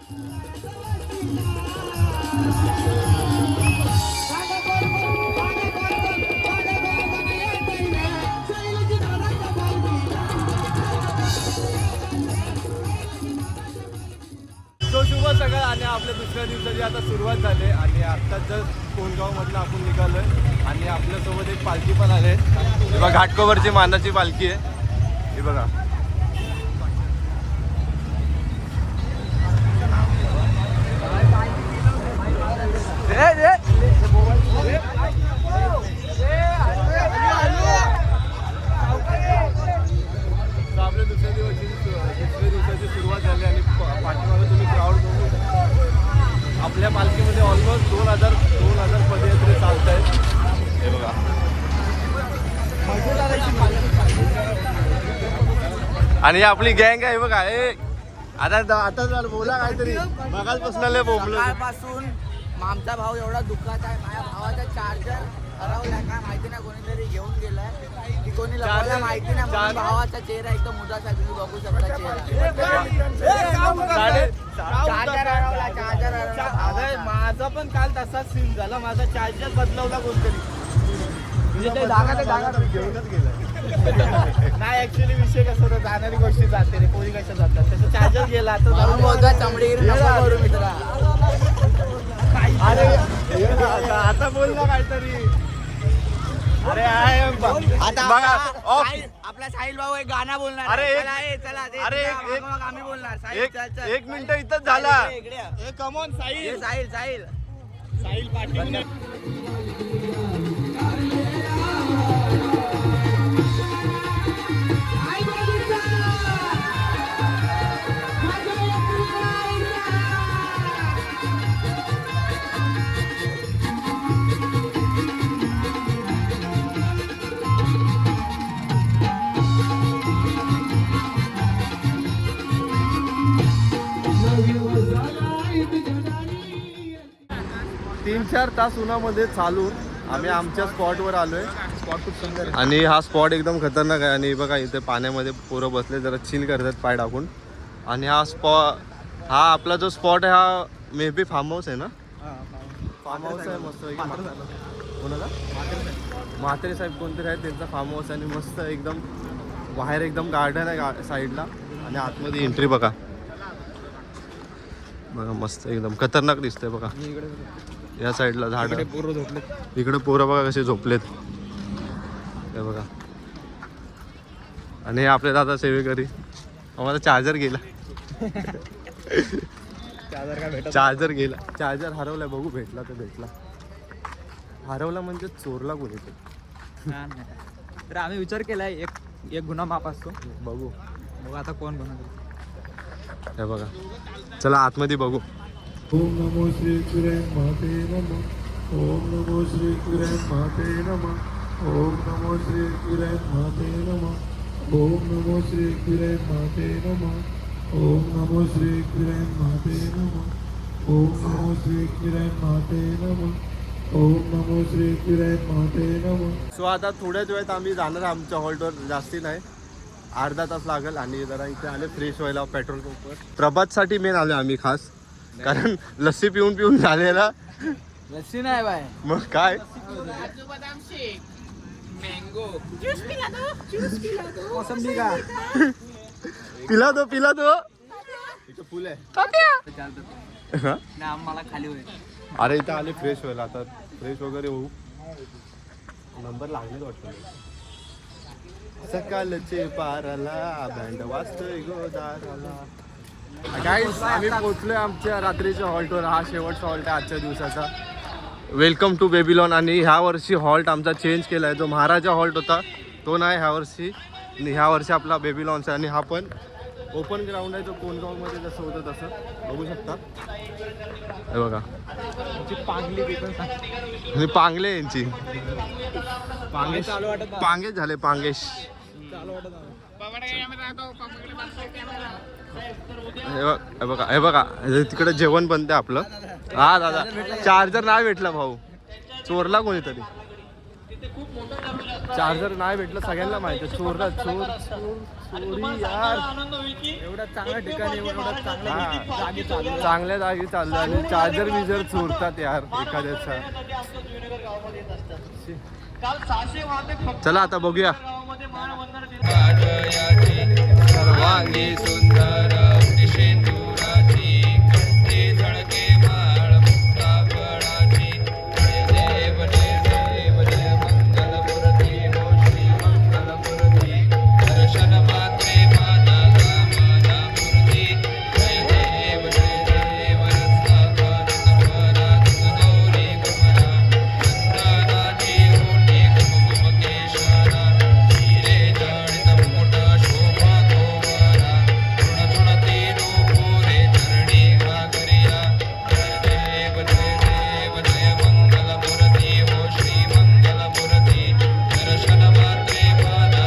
शुभ सकाळ आणि आपल्या दुसऱ्या दिवसाची आता सुरुवात झाली आणि आत्ताच जस्ट कोणगावमधनं आपण निघालोय आणि आपल्यासोबत एक पालखी पण आले. हे बघा घाटकोपरची मानाची पालखी आहे. हे बघा आपल्या दुसऱ्या दिवसाची सुरुवात झाली आणि पाठीमागे तुम्ही क्राऊड बघू शकता. आपल्या पालखीमध्ये ऑलमोस्ट 2000 पदयात्रे चालत आहेत. हे बघा आणि आपली गँग आहे बघा. आता बोला काहीतरी बघायला पासून आमचा भाऊ एवढा दुःखात आहे. माझ्या भावाचा चार्जर हरवला का माहिती नाही, कोणीतरी घेऊन गेलाय की कोणी लपवला माहिती नाही. माझ्या भावाचा चेहरा एकदम मुदासा तुम्ही बघू शकता चेहरा. माझा पण काल तसाच सीन झाला. माझा चार्जर बदलवला कोणतरी घेऊनच गेला. नाही ऍक्च्युली विषय कसा होता, जाणारी गोष्टी जाते रे, कोणी कशा जातात. त्याचा चार्जर गेला तर चमडीगिरी नको करू मित्रा. अरे आता बोल ना काहीतरी. अरे आता बघा आपला साहिल भाऊ एक गाणं बोलणार. अरे चला अरे आम्ही बोलणार. एक मिनिट इथंच झाला. कमॉन साहिल साहिल पाटील. तीन चार तास उन्हामध्ये चालून आम्ही आमच्या स्पॉटवर आलोय. स्पॉट खूप सुंदर आहे आणि हा स्पॉट एकदम खतरनाक आहे. आणि बघा इथे पाण्यामध्ये पोरं बसले, जरा चिल करतात पाय टाकून. आणि हा आपला जो स्पॉट आहे हा मे बी फार्म हाऊस आहे ना. फार्म हाऊस आहे मस्त. कोणाला म्हात्रे साहेब कोणतरी आहेत, त्यांचा फार्म हाऊस आहे. आणि मस्त एकदम बाहेर एकदम गार्डन आहे साईडला आणि आतमध्ये एंट्री बघा. मस्त एकदम खतरनाक दिसतंय बघा. या साईडला झाड, इकडे पोरं बघा कसे झोपलेत. हे बघा आणि हे आपले दादा सेवेकरी. आम्हाला चार्जर गेला. चार्जर हरवलाय. बघू भेटला तर भेटला. हरवला म्हणजे चोरला कोणी तर आम्ही विचार केलाय एक गुन्हा माफ असतो. बघू आता कोण बनवतो. हे बघा चला आतमध्ये बघू. ओम नमो श्री गुरे माते नमः. ओम नमो श्री गुरे माते नमः. ओम नमो श्री गुरे माते नमः. ओम नमो श्री गुरे माते नमः. ओम नमो श्री गुरे माते नमः. ओम नमो श्री गुरे माते नमः. ओम नमो श्री गुरे माते नमः. सो आता थोड्याच वेळात आम्ही जाणार आमच्या हॉल्टवर. जास्ती नाही, अर्धा तास लागेल. आणि जरा इथे आले फ्रेश व्हायला पेट्रोल पंपवर. प्रभातसाठी मेन आले आम्ही खास, कारण लस्सी पिऊन झालेला. लस्सी नाही बाय, मग काय बदाम शेक, मँगो ज्यूस पिला दो मोसंबी का पिला दो इथं फुल आहे. ना आम्हाला खाली होईल. अरे इथं आले फ्रेश व्हायला. आता फ्रेश वगैरे होऊ. नंबर लागलेच वाटतं. सकाळचे पाराला बँड वाजतोय गोदाराला. गाईज आम्ही पोहोचलोय आमच्या रात्रीच्या हॉल्टवर. हा शेवटचा हॉल्ट आहे आजच्या दिवसाचा. Welcome to Babylon. आणि ह्या वर्षी हॉल्ट आमचा चेंज केला आहे. जो महाराजा हॉल्ट होता तो नाही ह्या वर्षी. ह्या वर्षी आपला बेबीलॉनचा. आणि हा पण ओपन ग्राउंड आहे, जो कोणगावमध्ये जसं होतं तसं बघू शकता. हे बघा आणि पांगले यांची पांगेश झाले. पांगेश हे बघा तिकडे जेवण बनते आपलं. हा दादा चार्जर नाही भेटला भाऊ, चोरला कोणीतरी. चार्जर नाही भेटलं सगळ्यांना माहिती आहे. चोर चोरी यार. एवढं चांगल्या ठिकाणी एवढं चांगल्या हा. जागी चालू चांगल्या जागी चाललं आणि चार्जर विजर चोरतात यार एखाद्याचा. चला आता बघूया. सर्वांगी सुंदर शेंदुराची ते झळके माळ मुक्ताफळाची. जय देव जय देव जय मंगलमूर्ती हो श्री मंगलमूर्ती. दर्शन मात्रे माना कामना मूर्ती. जय देव रत्नाकर नवरात गौरी कुमरा. चंदनाची ओटी कुमकुम केशरा. हिरे जडित मुकुट शोभा तोवरा. तृण तीनो पुरे चरणी घागरिया. जय देव जय मंगलमूर्ती हो श्री मंगलमूर्ती. दर्शन मात्रे माना